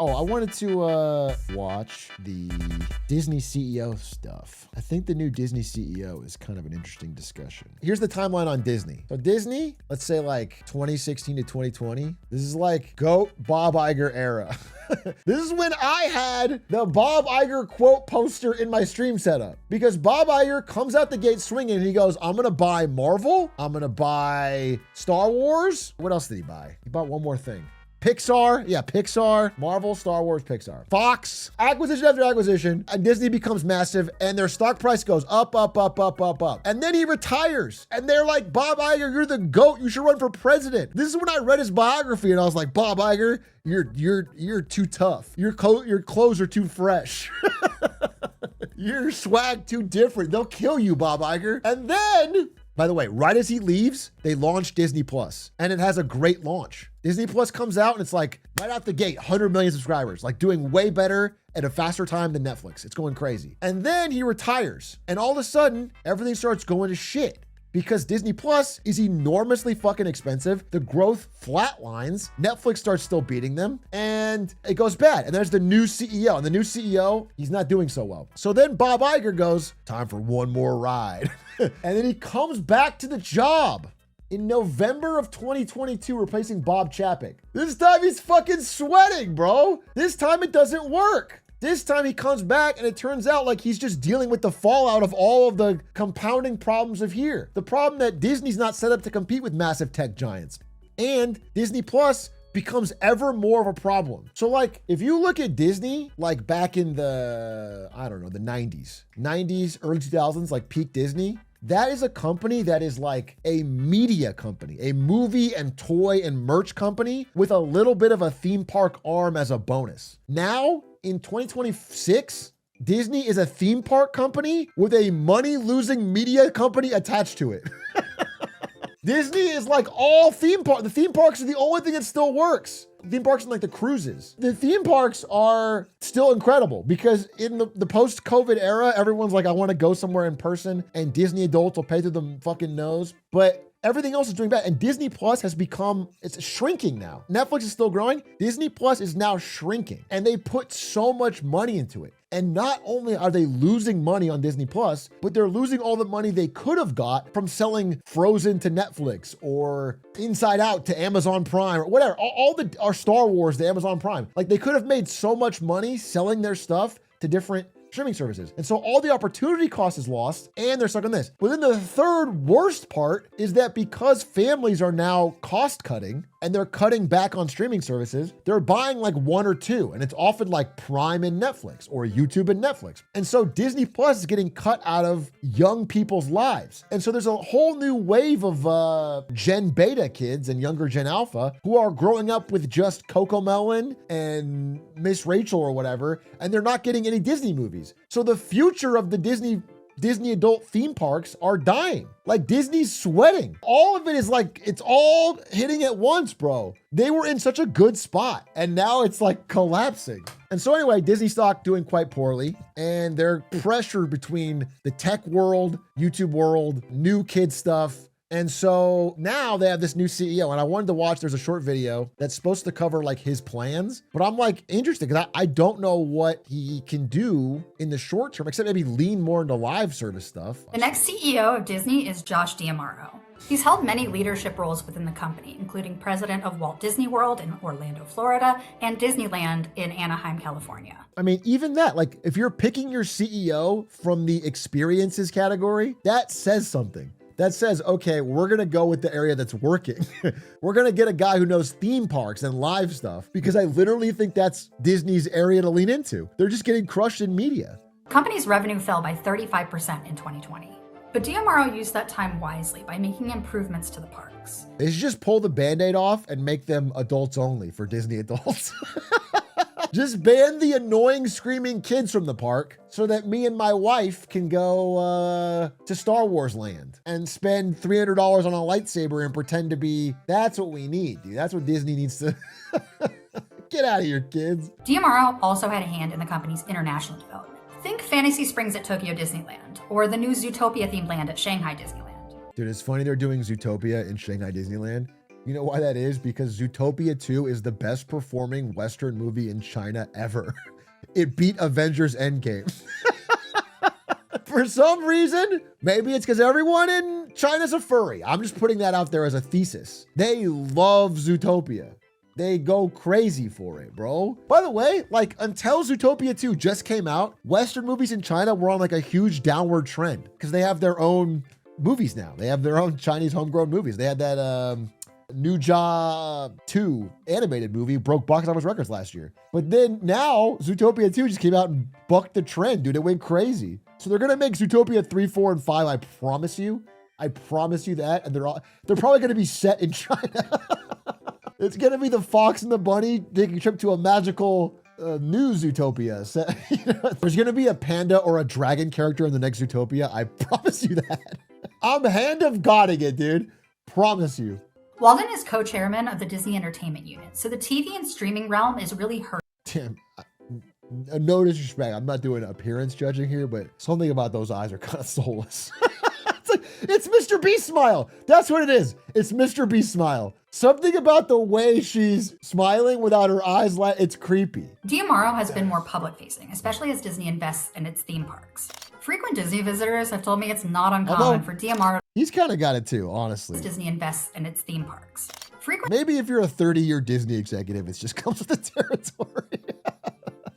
Oh, I wanted to watch the Disney CEO stuff. I think the new Disney CEO is kind of an interesting discussion. Here's the timeline on Disney. So Disney, let's say like 2016 to 2020, this is like GOAT Bob Iger era. This is when I had the Bob Iger quote poster in my stream setup, because Bob Iger comes out the gate swinging and he goes, I'm going to buy Marvel. I'm going to buy Star Wars. What else did he buy? He bought one more thing. Pixar, yeah, Pixar, Marvel, Star Wars, Pixar. Fox, acquisition after acquisition, and Disney becomes massive, and their stock price goes up, up, up, up, up, up. And then he retires, and they're like, Bob Iger, you're the GOAT, you should run for president. This is when I read his biography, and I was like, Bob Iger, you're too tough. Your clothes are too fresh. Your swag too different. They'll kill you, Bob Iger. And then, by the way, right as he leaves, they launch Disney Plus, and it has a great launch. Disney Plus comes out and it's like right out the gate, 100 million subscribers, like doing way better at a faster time than Netflix. It's going crazy. And then he retires, and all of a sudden, everything starts going to shit because Disney Plus is enormously fucking expensive. The growth flatlines. Netflix starts still beating them, and it goes bad. And there's the new CEO, and the new CEO, he's not doing so well. So then Bob Iger goes, time for one more ride. And then he comes back to the job in November of 2022, replacing Bob Chapek. This time he's fucking sweating, bro. This time it doesn't work. This time he comes back and it turns out like he's just dealing with the fallout of all of the compounding problems of here. The problem that Disney's not set up to compete with massive tech giants. And Disney Plus becomes ever more of a problem. So like, if you look at Disney, like back in the, I don't know, the 90s, early 2000s, like peak Disney, that is a company that is like a media company, a movie and toy and merch company with a little bit of a theme park arm as a bonus. Now, in 2026, Disney is a theme park company with a money-losing media company attached to it. Disney is like all theme park. The theme parks are the only thing that still works. Theme parks and like the cruises. The theme parks are still incredible because in the post-COVID era, everyone's like, I want to go somewhere in person, and Disney adults will pay through the fucking nose. But everything else is doing bad. And Disney Plus has become, it's shrinking now. Netflix is still growing. Disney Plus is now shrinking. And they put so much money into it. And not only are they losing money on Disney Plus, but they're losing all the money they could have got from selling Frozen to Netflix or Inside Out to Amazon Prime or whatever. Our Star Wars to Amazon Prime. Like they could have made so much money selling their stuff to different streaming services. And so all the opportunity cost is lost, and they're stuck on this. But then the third worst part is that because families are now cost cutting and they're cutting back on streaming services, they're buying like one or two, and it's often like Prime and Netflix or YouTube and Netflix. And so Disney Plus is getting cut out of young people's lives. And so there's a whole new wave of Gen Beta kids and younger Gen Alpha who are growing up with just Cocomelon and Miss Rachel or whatever, and they're not getting any Disney movies. So the future of the Disney adult theme parks are dying. Like Disney's sweating. All of it is like, it's all hitting at once, bro. They were in such a good spot and now it's like collapsing. And so anyway, Disney stock doing quite poorly, and they're pressured between the tech world, YouTube world, new kid stuff. And so now they have this new CEO, and I wanted to watch, there's a short video that's supposed to cover like his plans, but I'm like interested because I don't know what he can do in the short term, except maybe lean more into live service stuff. The next CEO of Disney is Josh D'Amaro. He's held many leadership roles within the company, including president of Walt Disney World in Orlando, Florida, and Disneyland in Anaheim, California. I mean, even that, like if you're picking your CEO from the experiences category, that says something. That says, okay, we're going to go with the area that's working. We're going to get a guy who knows theme parks and live stuff, because I literally think that's Disney's area to lean into. They're just getting crushed in media. Company's revenue fell by 35% in 2020. But D'Amaro used that time wisely by making improvements to the parks. They should just pull the Band-Aid off and make them adults only for Disney adults. Just ban the annoying screaming kids from the park so that me and my wife can go to Star Wars Land and spend $300 on a lightsaber and pretend to be, that's what we need, dude. That's what Disney needs to get out of here, kids. D'Amaro also had a hand in the company's international development. Think Fantasy Springs at Tokyo Disneyland or the new Zootopia themed land at Shanghai Disneyland. Dude, it's funny they're doing Zootopia in Shanghai Disneyland. You know why that is? Because Zootopia 2 is the best performing Western movie in China ever. It beat Avengers Endgame. For some reason, maybe it's because everyone in China's a furry. I'm just putting that out there as a thesis. They love Zootopia. They go crazy for it, bro. By the way, like until Zootopia 2 just came out, Western movies in China were on like a huge downward trend because they have their own movies now. They have their own Chinese homegrown movies. They had that Nuja 2 animated movie, broke box office records last year. But then now Zootopia 2 just came out and bucked the trend, dude. It went crazy. So they're gonna make Zootopia 3, 4, and 5. I promise you. I promise you that. And they're probably gonna be set in China. It's gonna be the fox and the bunny taking a trip to a magical new Zootopia. So, there's gonna be a panda or a dragon character in the next Zootopia. I promise you that. I'm hand of godding it, dude. Promise you. Walden is co-chairman of the Disney Entertainment Unit, so the TV and streaming realm is really her. Damn. No disrespect. I'm not doing appearance judging here, but something about those eyes are kind of soulless. It's Mr. Beast smile. That's what it is. It's Mr. Beast smile. Something about the way she's smiling without her eyes, it's creepy. D'Amaro has been more public-facing, especially as Disney invests in its theme parks. Frequent Disney visitors have told me it's not uncommon for D'Amaro. He's kind of got it too, honestly. As Disney invests in its theme parks. Maybe if you're a 30-year Disney executive, it just comes with the territory.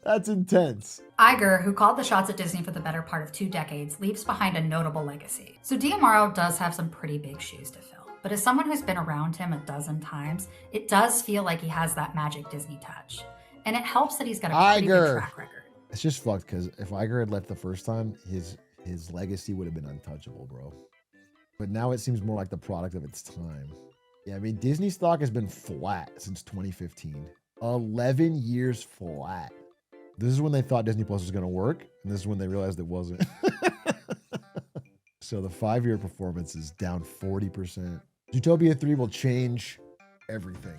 That's intense. Iger, who called the shots at Disney for the better part of 2 decades, leaves behind a notable legacy. So D'Amaro does have some pretty big shoes to fill. But as someone who's been around him a dozen times, it does feel like he has that magic Disney touch. And it helps that he's got a pretty good track record. It's just fucked because if Iger had left the first time, his legacy would have been untouchable, bro. But now it seems more like the product of its time. Yeah, I mean, Disney stock has been flat since 2015. 11 years flat. This is when they thought Disney Plus was going to work, and this is when they realized it wasn't. So the 5-year performance is down 40%. Zootopia 3 will change everything.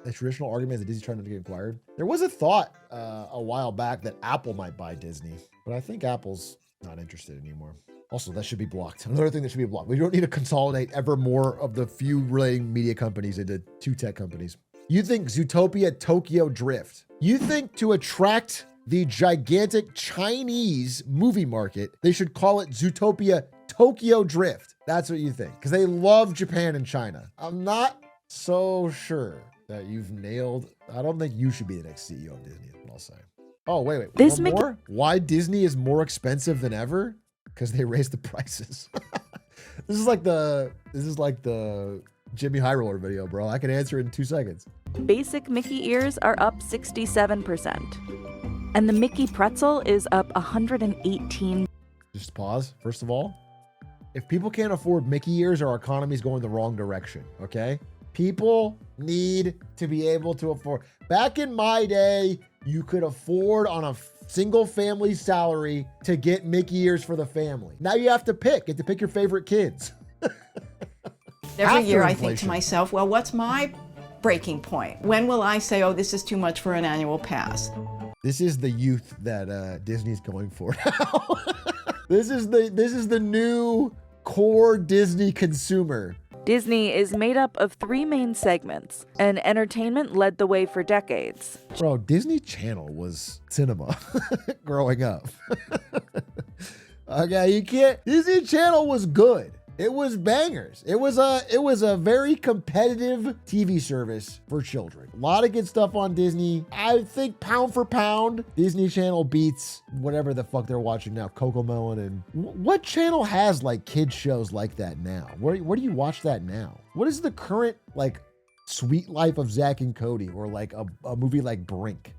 The traditional argument is that Disney's trying to get acquired. There was a thought a while back that Apple might buy Disney, but I think Apple's not interested anymore. Also, that should be blocked. Another thing that should be blocked. We don't need to consolidate ever more of the few relating media companies into 2 tech companies. You think Zootopia Tokyo Drift. You think to attract the gigantic Chinese movie market, they should call it Zootopia Tokyo Drift. That's what you think. Because they love Japan and China. I'm not so sure that you've nailed. I don't think you should be the next CEO of Disney, is what I'll say. Oh, wait. One more? Why Disney is more expensive than ever? Because they raised the prices. This is like the Jimmy High Roller video, bro. I can answer it in 2 seconds. Basic Mickey ears are up 67%. And the Mickey pretzel is up 118%. Just pause, first of all. If people can't afford Mickey ears, our economy is going the wrong direction, okay? People need to be able to afford. Back in my day, you could afford on a single family salary to get Mickey ears for the family. Now you have to pick. You have to pick your favorite kids. Every year I think to myself, well, what's my breaking point? When will I say, oh, this is too much for an annual pass? This is the youth that Disney's going for now. This is the new core Disney consumer. Disney is made up of 3 main segments, and entertainment led the way for decades. Bro, Disney Channel was cinema growing up. Okay, you can't. Disney Channel was good. It was bangers. It was a very competitive TV service for children. A lot of good stuff on Disney. I think pound for pound, Disney Channel beats whatever the fuck they're watching now, Cocomelon. And what channel has like kids shows like that now? Where do you watch that now? What is the current like Sweet Life of Zach and Cody or like a movie like Brink?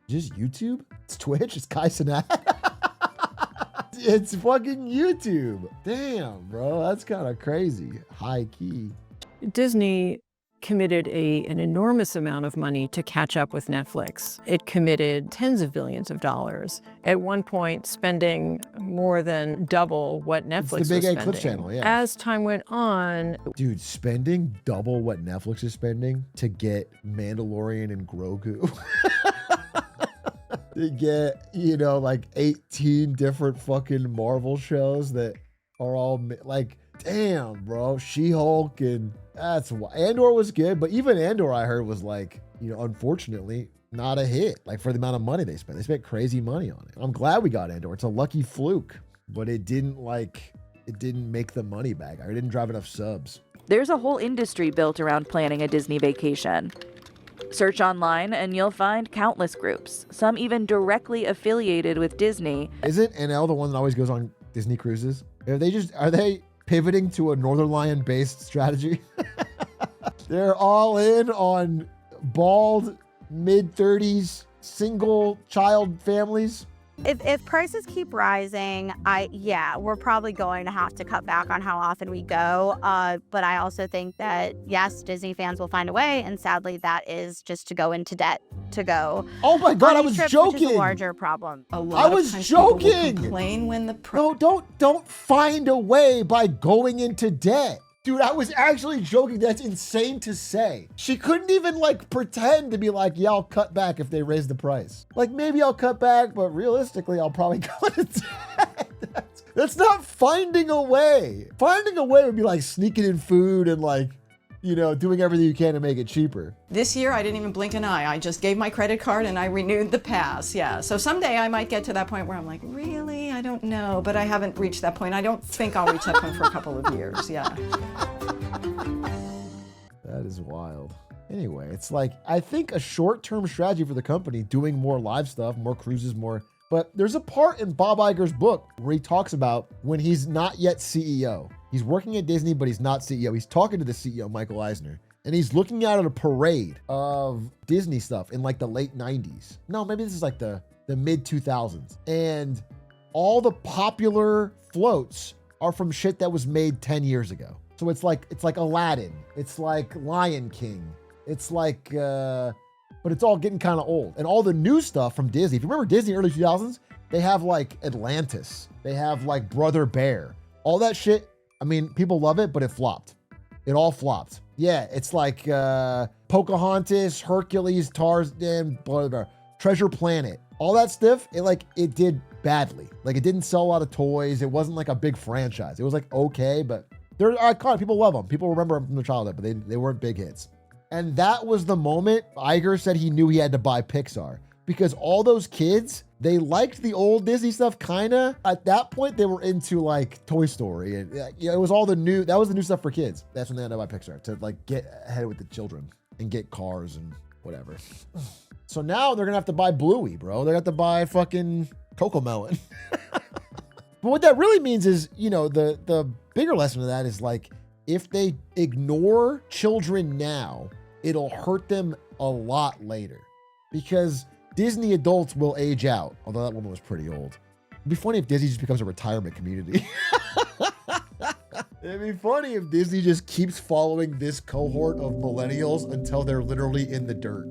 Just YouTube? It's Twitch? It's Kai Cenat? It's fucking YouTube. Damn, bro. That's kind of crazy. High key. Disney committed an enormous amount of money to catch up with Netflix. It committed tens of billions of dollars. At one point, spending more than double what Netflix was spending. It's the Big A Clips channel, yeah. As time went on... Dude, spending double what Netflix is spending to get Mandalorian and Grogu. To get, like 18 different fucking Marvel shows that are all like Damn, bro. She-Hulk and that's why. Andor was good, but even Andor I heard was like, unfortunately, not a hit. Like for the amount of money they spent. They spent crazy money on it. I'm glad we got Andor. It's a lucky fluke, but it didn't make the money back. It didn't drive enough subs. There's a whole industry built around planning a Disney vacation. Search online and you'll find countless groups, some even directly affiliated with Disney. Isn't NL the one that always goes on Disney cruises? Are they pivoting to a Northern Lion based strategy? They're all in on bald, mid-30s, single child families. If prices keep rising, we're probably going to have to cut back on how often we go. But I also think that, yes, Disney fans will find a way. And sadly, that is just to go into debt to go. Oh my God, I was trips, joking. Which is a larger problem. I was joking. Complain when the No, don't find a way by going into debt. Dude, I was actually joking. That's insane to say. She couldn't even pretend to be like, yeah, I'll cut back if they raise the price. Like maybe I'll cut back, but realistically, I'll probably go into debt. That's not finding a way. Finding a way would be like sneaking in food and doing everything you can to make it cheaper. This year, I didn't even blink an eye. I just gave my credit card and I renewed the pass. Yeah. So someday I might get to that point where I'm like, really? I don't know. But I haven't reached that point. I don't think I'll reach that point for a couple of years. Yeah. That is wild. Anyway, it's I think a short-term strategy for the company, doing more live stuff, more cruises, more. But there's a part in Bob Iger's book where he talks about when he's not yet CEO. He's working at Disney, but he's not CEO. He's talking to the CEO, Michael Eisner, and he's looking out at a parade of Disney stuff in the late 90s. No, maybe this is the mid 2000s. And all the popular floats are from shit that was made 10 years ago. So it's like Aladdin. It's like Lion King. It's but it's all getting kind of old. And all the new stuff from Disney, if you remember Disney early 2000s, they have Atlantis. They have Brother Bear. All that shit. I mean, people love it, but it flopped. It all flopped. Yeah, it's Pocahontas, Hercules, Tarzan, blah, blah, blah, Treasure Planet. All that stuff, it did badly. It didn't sell a lot of toys. It wasn't a big franchise. It was okay, but they're iconic. People love them. People remember them from their childhood, but they weren't big hits. And that was the moment Iger said he knew he had to buy Pixar. Because all those kids, they liked the old Disney stuff, kinda. At that point, they were into Toy Story, and it was all that was the new stuff for kids. That's when they had to buy Pixar to get ahead with the children and get cars and whatever. So now they're gonna have to buy Bluey, bro. They're gonna have to buy fucking Cocomelon. But what that really means is, the bigger lesson of that is if they ignore children now, it'll hurt them a lot later, because Disney adults will age out, although that woman was pretty old. It'd be funny if Disney just becomes a retirement community. It'd be funny if Disney just keeps following this cohort of millennials until they're literally in the dirt.